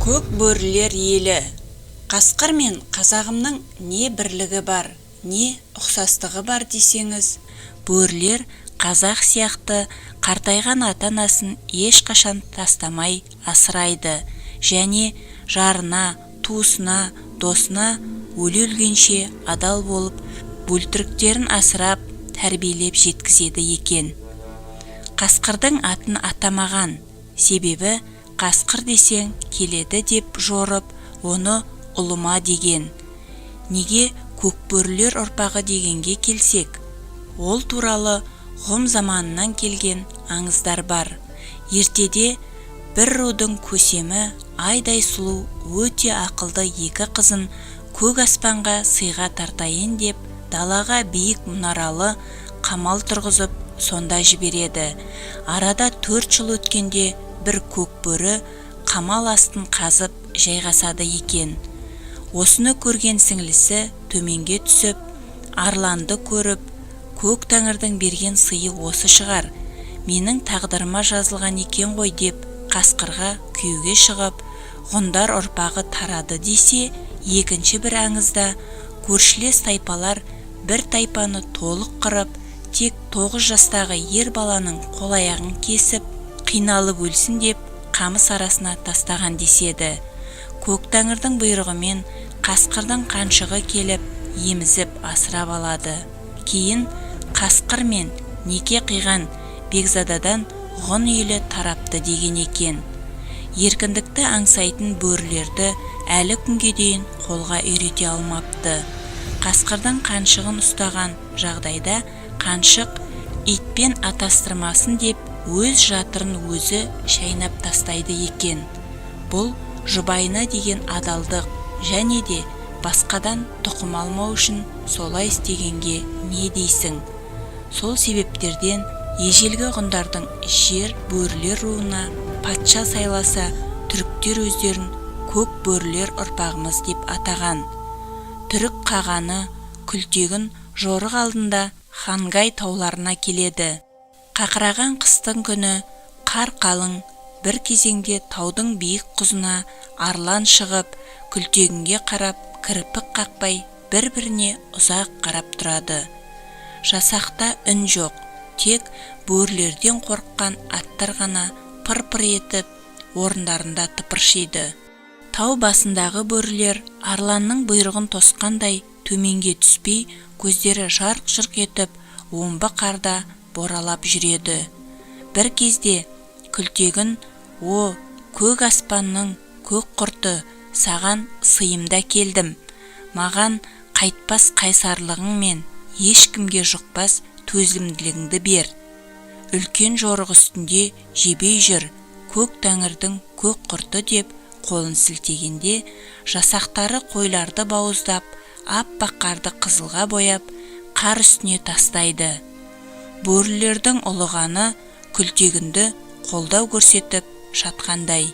Көк бөрілер елі. Қасқыр мен қазағымның не бірлігі бар, не ұқсастығы бар десеңіз, бөрілер қазақ сияқты қартайған ата-анасын ешқашан тастамай асырайды және жарына, туысына, досына өле-өлгенше адал болып, бөлтіріктерін асырап, тәрбиелеп жеткізеді екен. Қасқырдың атын атамаған, себебі қасқыр десең келеді деп жорып, оны ұлыма деген. Неге көкбөрілер ұрпағы дегенге келсек, ол туралы ғұм заманынан келген аңыздар бар. Ертеде бір рудың көсемі айдай сұлу, өте ақылды екі қызын көк аспанға сыйға тартайын деп, далаға биік мұнаралы қамал тұрғызып, сонда жібереді. Арада 4 жыл өткенде бір көкбөрі қамал астын қазып жайғасады екен. Осыны көрген сіңлісі төменге түсіп, арланды көріп, көк тәңірдің берген сыйы осы шығар, менің тағдырыма жазылған екен ғой деп қасқырға күйеуге шығып, ғұндар ұрпағы тарады десе, екінші бір аңызда көршілес тайпалар бір тайпаны толық қырып, тек 9 жастағы ер баланың қол-аяғын кесіп, қиналып өлсін деп қамыс арасына тастаған деседі. Көк тәңірдің бұйрығымен қасқырдың қаншығы келіп, емізіп асырап алады. Кейін қасқыр мен неке қиған бекзададан ғұн елі тарапты деген екен. Еркіндікті аңсайтын бөрілерді әлі күнге дейін қолға үйрете алмапты. Қасқырдың қаншығын ұстаған жағдайда қаншық итпен атастырмасын деп өз жатырын өзі шайнап тастайды екен. Бұл жұбайына деген адалдық және де басқадан тұқым алмау үшін солай істегенге не дейсің? Сол себептерден ежелгі ғұндардың жер бөрілер руына патша сайласа, түріктер өздерін көк бөрілер ұрпағымыз деп атаған. Түрік қағаны күлтегін жорық алдында Хангай тауларына келеді. Қақыраған қыстың күні қар қалың, бір кезеңде таудың биік құзына арлан шығып, күлтегінге қарап, кірпік қақпай, бір-біріне ұзақ қарап тұрады. Жасақта үн жоқ, тек бөрілерден қорыққан аттар ғана пыр-пыр етіп орындарында тыпыршиды. Тау басындағы бөрілер арланның бұйрығын тосқандай төменге түспей, көздері жарқ-жұрқ етіп, омбы қарда боралап жүреді. Бір кезде күлтегін, «О, көк аспанның көк құрты, саған сыйымда келдім. Маған қайтпас қайсарлығың мен ешкімге жұқпас төзімділігіңді бер. Үлкен жорық үстінде жебей жүр, көк тәңірдің көк құрты» деп қолын сілтегенде, жасақтары қойларды бауыздап, аппақ қарды қызылға бояп, қар үстіне тастайды. Бөрілердің ұлығаны күлтегінді қолдау көрсетіп жатқандай.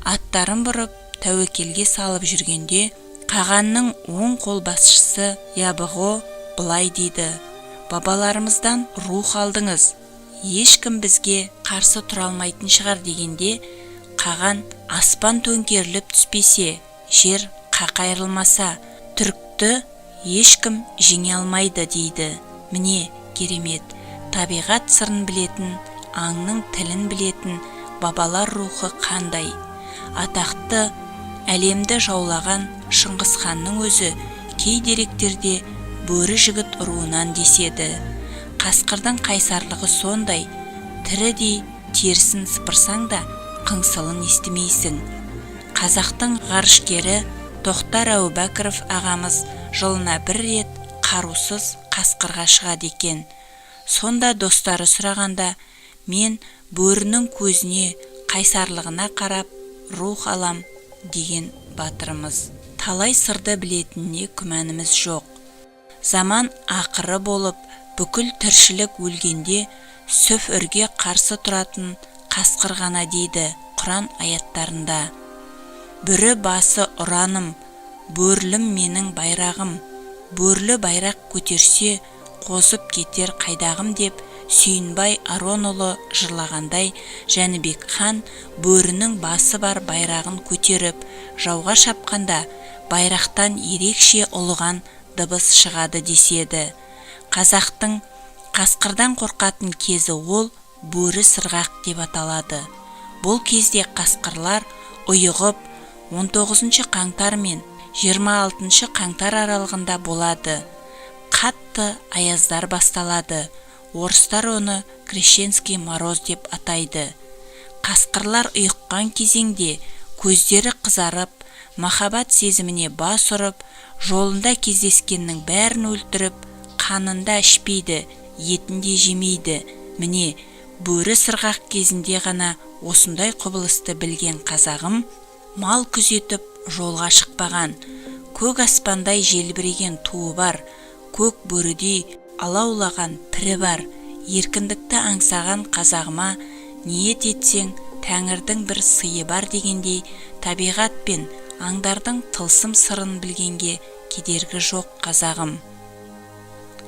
Аттарын бұрып, тәуекелге салып жүргенде, қағанның оң қол басшысы Ябығы былай дейді: «Бабаларымыздан рух алдыңыз, ешкім бізге қарсы тұра алмайтын шығар» дегенде, қаған аспан төңкеріліп түспесе, жер қақайрылмаса, түрікті ешкім жеңе алмайды дейді. Міне керемет, табиғат сырын білетін, аңның тілін білетін бабалар рухы қандай. Атақты әлемді жаулаған Шыңғысханның өзі кей деректерде бөрі жігіт руынан деседі. Қасқырдың қайсарлығы сондай, тірідей терісін сыпырсаң да қыңсылын естімейсің. Қазақтың ғарышкері Тоқтар Әубәкіров ағамыз жылына бір рет қарусыз қасқырға шығады екен. Сонда достары сұрағанда, мен бөрінің көзіне, қайсарлығына қарап рух алам деген батырымыз. Талай сырды білетініне күмәніміз жоқ. Заман ақыры болып, бүкіл тіршілік өлгенде, сөф үрге қарсы тұратын қасқыр ғана дейді Құран аяттарында. Бүрі басы ұраным, бөрілім менің байрағым, бөрлі байрақ көтерсе, қозып кетер қайдағым деп Сүйінбай Аронұлы жырлағандай, Жәнібек хан бөрінің басы бар байрағын көтеріп, жауға шапқанда байрақтан ерекше ұлыған дыбыс шығады деседі. Қазақтың қасқырдан қорқатын кезі ол бөрі сырғақ деп аталады. Бұл кезде қасқырлар ұйығып 19 қаңтар мен 26 қаңтар аралығында болады. Қатты аяздар басталады. Орыстар оны крещенский мороз деп атайды. Қасқырлар ұйыққан кезеңде көздері қызарып, махаббат сезіміне бас ұрып, жолында кездескеннің бәрін өлтіріп, қанында ішпейді, етінде жемейді. Міне, бөрі сырғақ кезінде ғана осындай құбылысты білген қазағым мал күзетіп жолға шықпаған. Көк аспандай желбіреген туы бар, көк бөрідей алаулаған пірі бар. Еркіндікті аңсаған қазағыма ниет етсең, Тәңірдің бір сыйы бар дегендей, табиғат пен аңдардың тылсым сырын білгенге кедергі жоқ қазағым.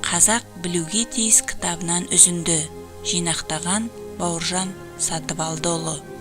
Қазақ білуге тиіс кітабынан үзінді. Жинақтаған Бауыржан Сатыбалдыұлы.